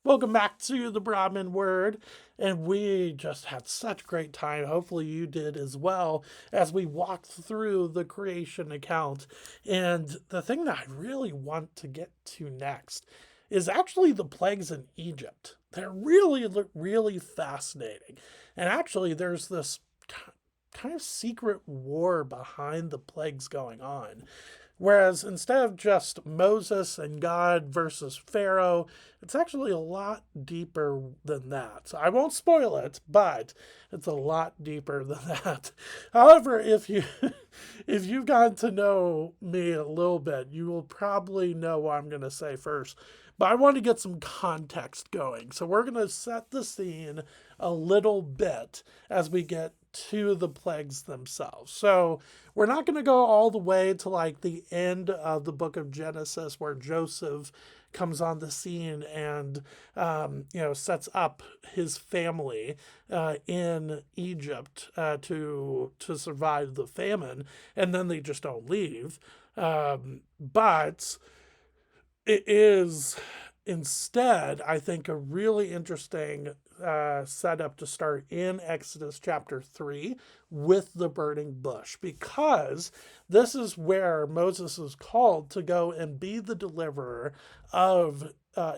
Welcome back to the Broadman Word. And we just had such a great time. Hopefully, you did as well as we walked through the creation account. And the thing that I really want to get to next is actually the plagues in Egypt. They're really fascinating. And actually, there's this kind of secret war behind the plagues going on. Whereas instead of just Moses and God versus Pharaoh, it's actually a lot deeper than that. So I won't spoil it, but it's a lot deeper than that. However, if you've gotten to know me a little bit, you will probably know what I'm going to say first. But I want to get some context going. So we're going to set the scene a little bit as we get to the plagues themselves. So we're not going to go all the way to like the end of the book of Genesis where Joseph comes on the scene and sets up his family in Egypt to survive the famine, and then they just don't leave. But it is instead, I think, a really interesting setup to start in Exodus chapter 3 with the burning bush, because this is where Moses is called to go and be the deliverer of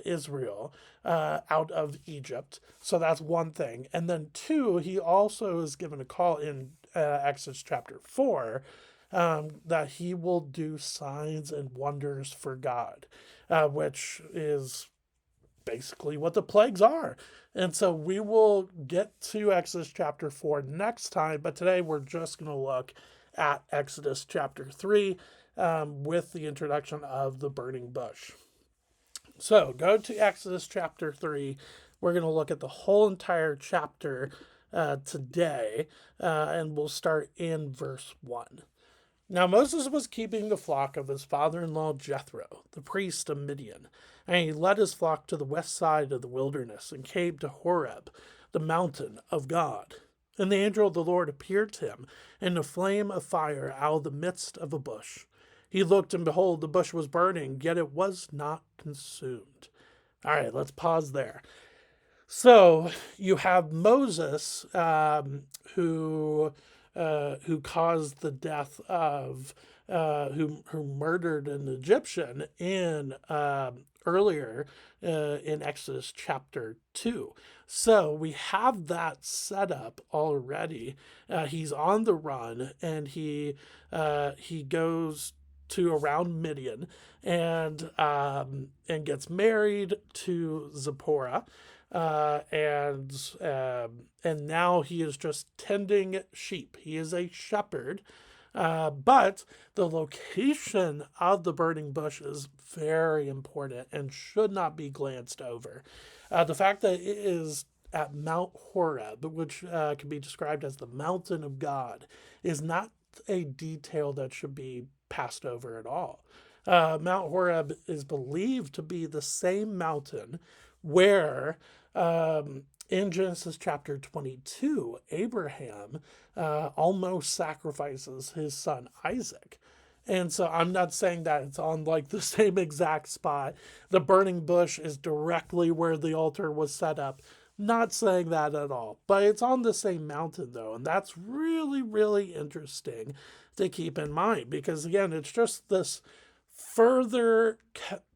Israel out of Egypt. So that's one thing. And then two, he also is given a call in Exodus chapter 4 that he will do signs and wonders for God, which is basically what the plagues are. And so we will get to Exodus chapter 4 next time, but today we're just going to look at Exodus chapter 3 with the introduction of the burning bush. So go to Exodus chapter 3. We're going to look at the whole entire chapter today, and we'll start in verse 1. Now Moses was keeping the flock of his father-in-law Jethro, the priest of Midian, and he led his flock to the west side of the wilderness and came to Horeb, the mountain of God. And the angel of the Lord appeared to him in a flame of fire out of the midst of a bush. He looked, and behold, the bush was burning, yet it was not consumed. All right, let's pause there. So you have Moses, who caused the death of who murdered an Egyptian in earlier in Exodus chapter 2. So we have that set up already. He's on the run, and he goes to around Midian and gets married to Zipporah. And now he is just tending sheep. He is a shepherd, but the location of the burning bush is very important and should not be glanced over. The fact that it is at Mount Horeb, which can be described as the mountain of God, is not a detail that should be passed over at all. Mount Horeb is believed to be the same mountain where in Genesis chapter 22, Abraham almost sacrifices his son Isaac. And so I'm not saying that it's on like the same exact spot. The burning bush is directly where the altar was set up. Not saying that at all. But it's on the same mountain though. And that's really interesting to keep in mind, because again, it's just this further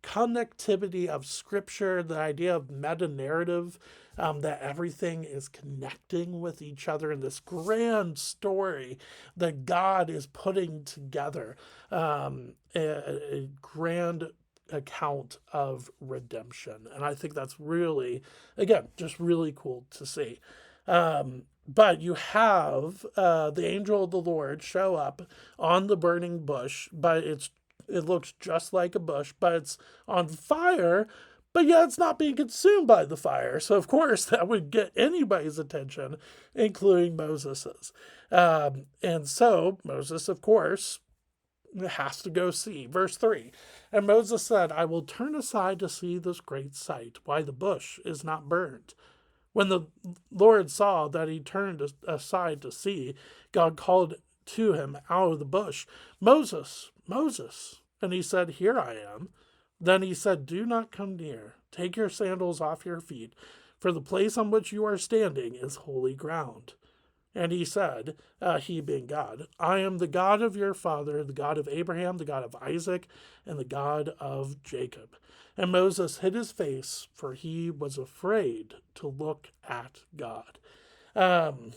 connectivity of scripture, the idea of meta narrative, that everything is connecting with each other in this grand story that God is putting together, a grand account of redemption. And I think that's really, again, just really cool to see. But you have the angel of the Lord show up on the burning bush, but it looks just like a bush, but it's on fire, but yeah, it's not being consumed by the fire. So, of course, that would get anybody's attention, including Moses's. And so, Moses, of course, has to go see. Verse 3. And Moses said, I will turn aside to see this great sight, why the bush is not burned. When the Lord saw that he turned aside to see, God called to him out of the bush, Moses, Moses. And he said, Here I am. Then he said, "Do not come near. Take your sandals off your feet, for the place on which you are standing is holy ground." And he said, he being God, "I am the God of your father, the God of Abraham, the God of Isaac, and the God of Jacob." And Moses hid his face, for he was afraid to look at God. Um,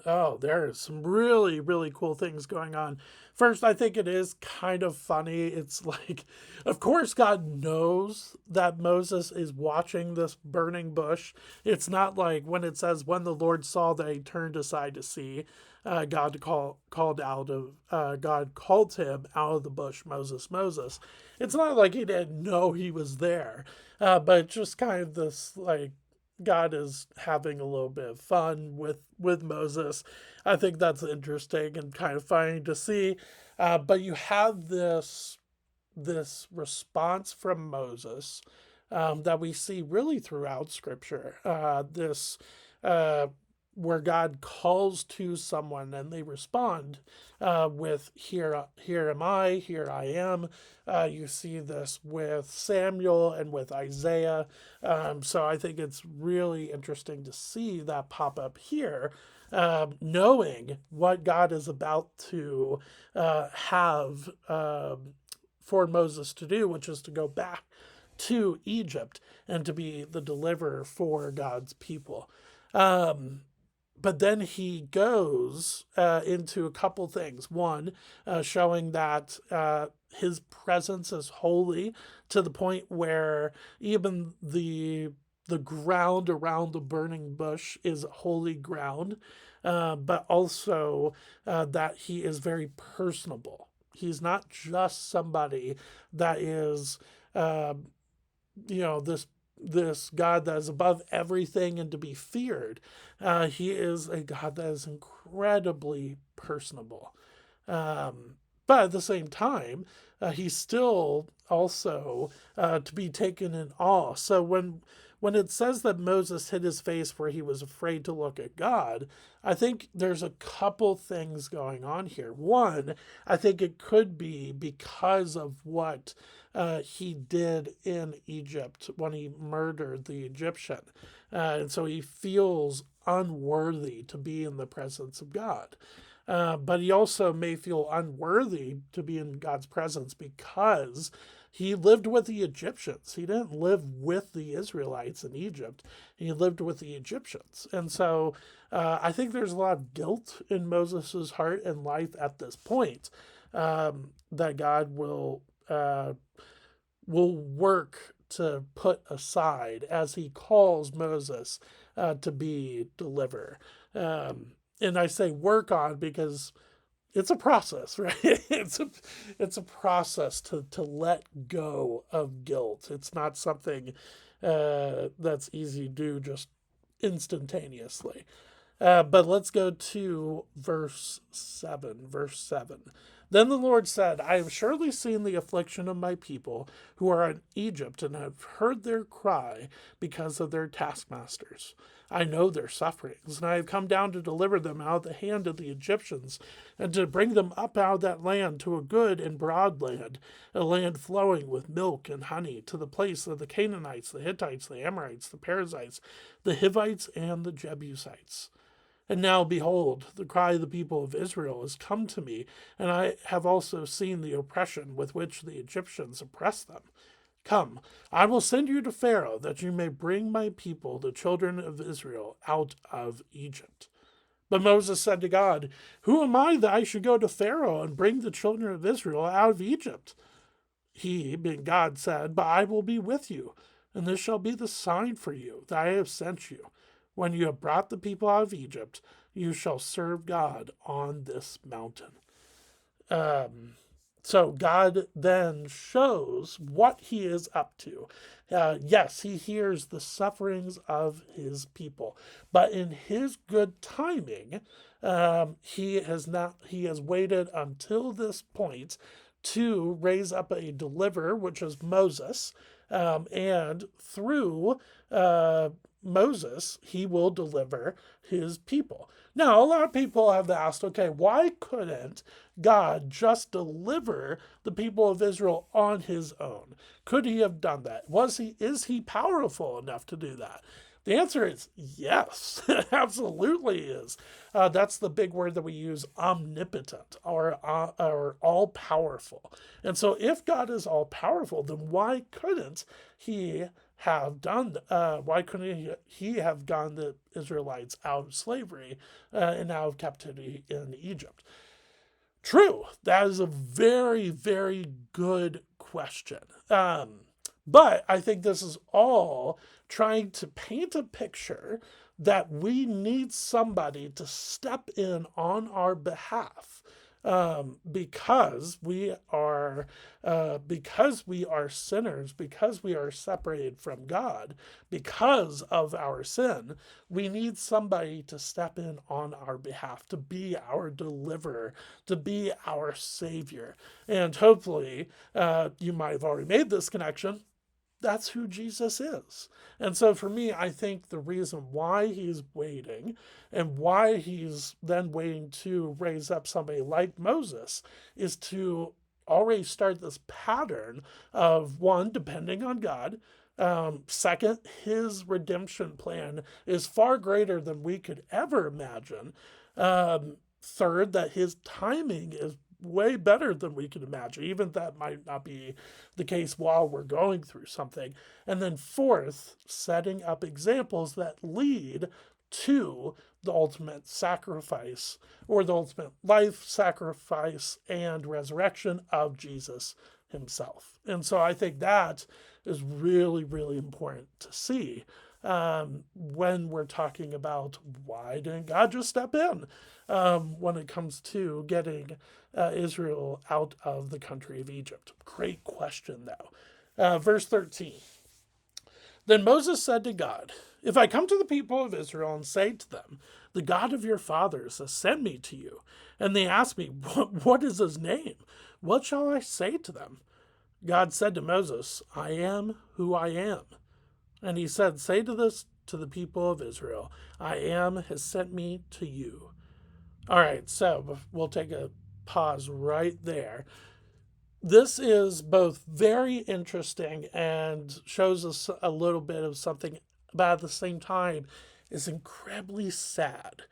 Oh, there's some really, really cool things going on. First, I think it is kind of funny. It's like, of course, God knows that Moses is watching this burning bush. It's not like when it says, when the Lord saw that he turned aside to see, God called him out of the bush, Moses, Moses. It's not like he didn't know he was there, but just kind of this like God is having a little bit of fun with Moses. I think that's interesting and kind of funny to see. But you have this response from Moses that we see really throughout Scripture. This where God calls to someone and they respond with here am I, here I am." You see this with Samuel and with Isaiah. So I think it's really interesting to see that pop up here, knowing what God is about to have for Moses to do, which is to go back to Egypt and to be the deliverer for God's people. Um, but then he goes into a couple things. One, showing that his presence is holy to the point where even the ground around the burning bush is holy ground, but also that he is very personable. He's not just somebody that is, uh, this God that is above everything and to be feared. He is a God that is incredibly personable. But at the same time, he's still also to be taken in awe. So when it says that Moses hid his face where he was afraid to look at God, I think there's a couple things going on here. One, I think it could be because of what he did in Egypt when he murdered the Egyptian. And so he feels unworthy to be in the presence of God. But he also may feel unworthy to be in God's presence because he lived with the Egyptians. He didn't live with the Israelites in Egypt. He lived with the Egyptians. And so I think there's a lot of guilt in Moses' heart and life at this point, that God will work to put aside as he calls Moses to be deliverer. And I say work on because it's a process, right? It's a process to let go of guilt. It's not something that's easy to do just instantaneously. But let's go to verse 7. Verse 7. Then the Lord said, "I have surely seen the affliction of my people who are in Egypt and have heard their cry because of their taskmasters. I know their sufferings, and I have come down to deliver them out of the hand of the Egyptians and to bring them up out of that land to a good and broad land, a land flowing with milk and honey, to the place of the Canaanites, the Hittites, the Amorites, the Perizzites, the Hivites, and the Jebusites. And now, behold, the cry of the people of Israel has come to me, and I have also seen the oppression with which the Egyptians oppress them. Come, I will send you to Pharaoh, that you may bring my people, the children of Israel, out of Egypt." But Moses said to God, "Who am I that I should go to Pharaoh and bring the children of Israel out of Egypt?" He, being God, said, "But I will be with you, and this shall be the sign for you that I have sent you. When you have brought the people out of Egypt, you shall serve God on this mountain." So God then shows what he is up to. Yes, he hears the sufferings of his people, but in his good timing, he has waited until this point to raise up a deliverer, which is Moses, and through Moses, he will deliver his people. Now, a lot of people have asked, okay, why couldn't God just deliver the people of Israel on his own? Could he have done that? Is he powerful enough to do that? The answer is yes, absolutely is. That's the big word that we use, omnipotent or all powerful. And so, if God is all powerful, then why couldn't he have done? Why couldn't he have gotten the Israelites out of slavery and out of captivity in Egypt? True, that is a very, very good question. But I think this is all trying to paint a picture that we need somebody to step in on our behalf, because we are sinners, because we are separated from God, because of our sin. We need somebody to step in on our behalf, to be our deliverer, to be our savior. And hopefully, you might have already made this connection. That's who Jesus is. And so for me, I think the reason why he's waiting and why he's then waiting to raise up somebody like Moses is to already start this pattern of, one, depending on God. Second, his redemption plan is far greater than we could ever imagine. Third, that his timing is way better than we can imagine, even if that might not be the case while we're going through something. And then fourth, setting up examples that lead to the ultimate sacrifice, or the ultimate life, sacrifice, and resurrection of Jesus himself. And so I think that is really, really important to see when we're talking about why didn't God just step in when it comes to getting Israel out of the country of Egypt. Great question, though. Verse 13. Then Moses said to God, if I come to the people of Israel and say to them, the God of your fathers has sent me to you, and they ask me, what is his name? What shall I say to them? God said to Moses, I am who I am. And he said, say to the people of Israel, I am has sent me to you. All right, so we'll take a pause right there. This is both very interesting and shows us a little bit of something, but at the same time is incredibly sad.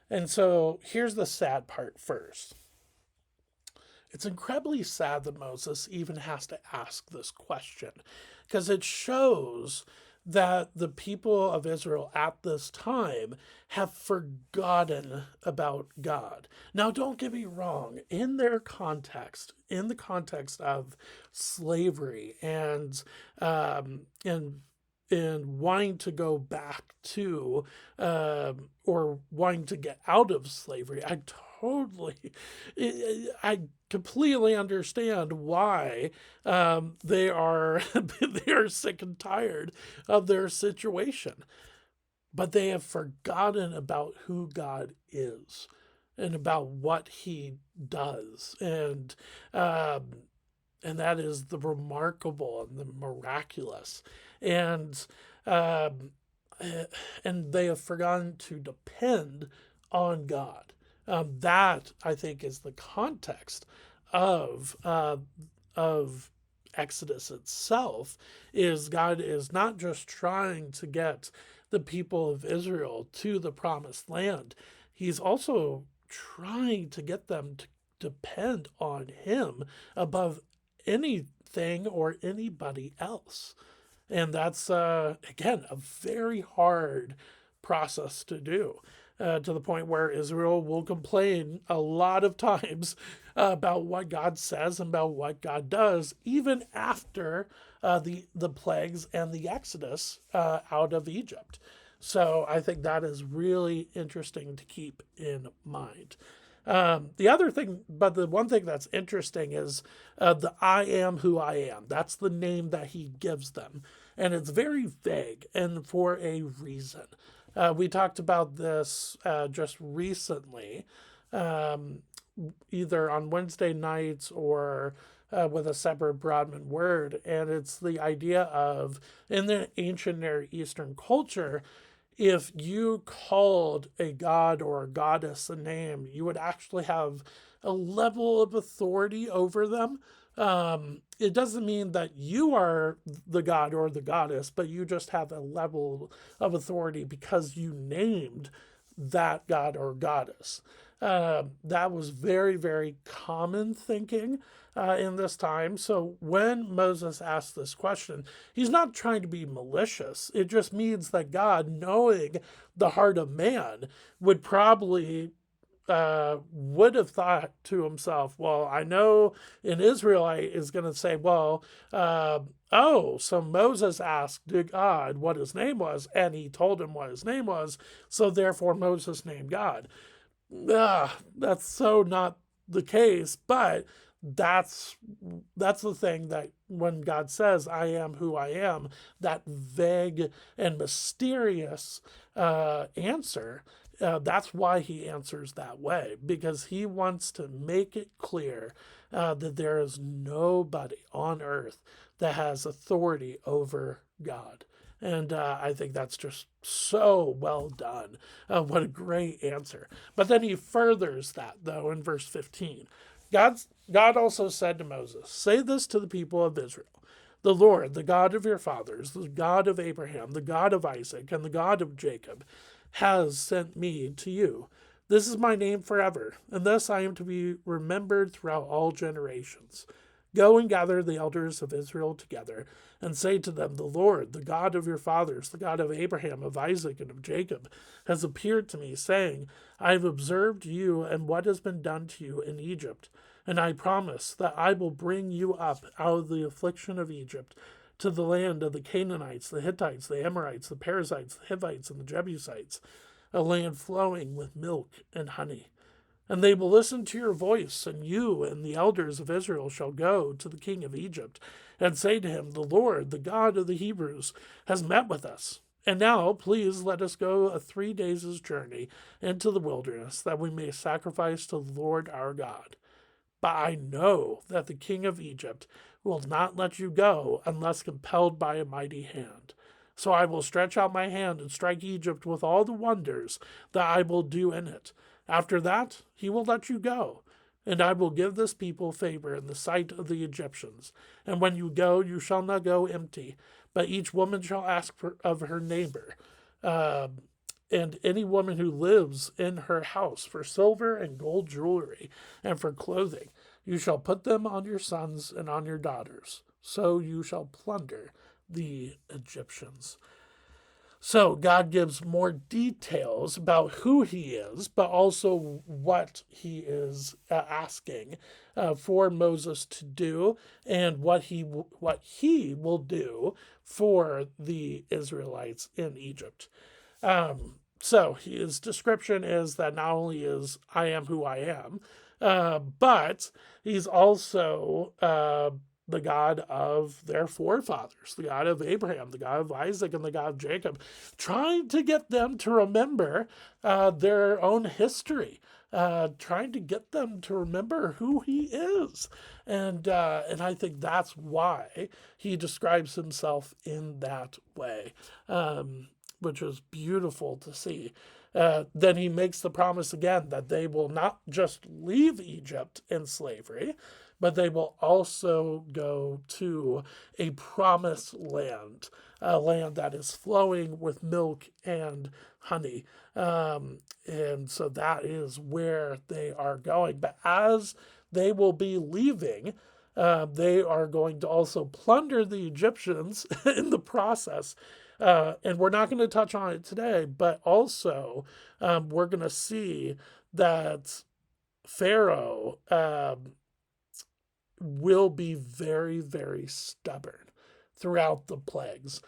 And so here's the sad part first. It's incredibly sad that Moses even has to ask this question, because it shows that the people of Israel at this time have forgotten about God. Now, don't get me wrong, in their context, in the context of slavery and wanting to go back to or wanting to get out of slavery, I completely understand why they are they are sick and tired of their situation, but they have forgotten about who God is and about what He does, and that is the remarkable and the miraculous, and they have forgotten to depend on God. That, I think, is the context of Exodus itself. Is God is not just trying to get the people of Israel to the promised land; He's also trying to get them to depend on Him above anything or anybody else. And that's, again, a very hard process to do. To the point where Israel will complain a lot of times about what God says and about what God does, even after the plagues and the Exodus out of Egypt. So I think that is really interesting to keep in mind. The other thing, but the one thing that's interesting is the I am who I am. That's the name that he gives them. And it's very vague and for a reason. We talked about this just recently, either on Wednesday nights or with a separate Broadman word. And it's the idea of, in the ancient Near Eastern culture, if you called a god or a goddess a name, you would actually have a level of authority over them. It doesn't mean that you are the god or the goddess, but you just have a level of authority because you named that god or goddess. That was very, very common thinking in this time. So when Moses asked this question, he's not trying to be malicious. It just means that God, knowing the heart of man, would probably would have thought to himself, well, I know an Israelite is going to say, well, oh, so Moses asked God what his name was, and he told him what his name was, so therefore Moses named God. That's so not the case, but that's that's the thing, that when God says I am who I am, that vague and mysterious answer, that's why he answers that way, because he wants to make it clear that there is nobody on earth that has authority over God. And I think that's just so well done. What a great answer. But then he furthers that, though, in verse 15. God also said to Moses, say this to the people of Israel. The Lord, the God of your fathers, the God of Abraham, the God of Isaac, and the God of Jacob, has sent me to you. This is my name forever, and thus I am to be remembered throughout all generations. Go and gather the elders of Israel together, and say to them, the Lord, the God of your fathers, the God of Abraham, of Isaac, and of Jacob, has appeared to me, saying, I have observed you and what has been done to you in Egypt, and I promise that I will bring you up out of the affliction of Egypt to the land of the Canaanites, the Hittites, the Amorites, the Perizzites, the Hivites, and the Jebusites, a land flowing with milk and honey. And they will listen to your voice, and you and the elders of Israel shall go to the king of Egypt and say to him, the Lord, the God of the Hebrews, has met with us. And now, please let us go a 3 days' journey into the wilderness, that we may sacrifice to the Lord our God. But I know that the king of Egypt will not let you go unless compelled by a mighty hand. So I will stretch out my hand and strike Egypt with all the wonders that I will do in it. After that, he will let you go, and I will give this people favor in the sight of the Egyptians. And when you go, you shall not go empty, but each woman shall ask of her neighbor, and any woman who lives in her house, for silver and gold jewelry and for clothing. You shall put them on your sons and on your daughters. So you shall plunder the Egyptians. So God gives more details about who he is, but also what he is asking for Moses to do, and what he will do for the Israelites in Egypt. So his description is that not only is I am who I am, but he's also the God of their forefathers, the God of Abraham, the God of Isaac, and the God of Jacob, trying to get them to remember their own history, trying to get them to remember who he is. And I think that's why he describes himself in that way, which is beautiful to see. Then he makes the promise again that they will not just leave Egypt in slavery, but they will also go to a promised land, a land that is flowing with milk and honey. And so that is where they are going. But as they will be leaving, they are going to also plunder the Egyptians in the process. And we're not going to touch on it today, but also we're going to see that Pharaoh will be very, very stubborn throughout the plagues,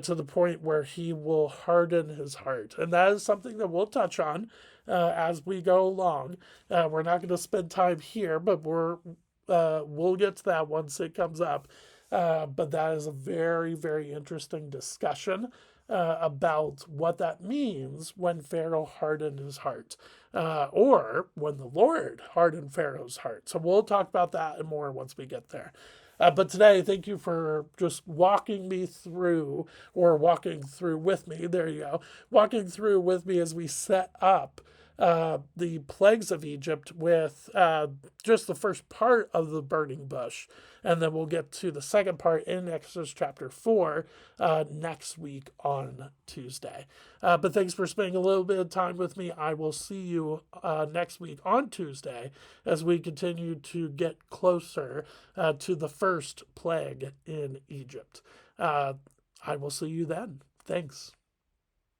to the point where he will harden his heart. And that is something that we'll touch on as we go along. We're not going to spend time here, but we'll get to that once it comes up. But that is a very, very interesting discussion about what that means when Pharaoh hardened his heart, or when the Lord hardened Pharaoh's heart. So we'll talk about that and more once we get there. But today, thank you for just walking me through, or walking through with me. There you go. Walking through with me as we set up the plagues of Egypt with just the first part of the burning bush. And then we'll get to the second part in Exodus chapter 4 next week on Tuesday. But thanks for spending a little bit of time with me. I will see you next week on Tuesday as we continue to get closer to the first plague in Egypt. I will see you then. Thanks.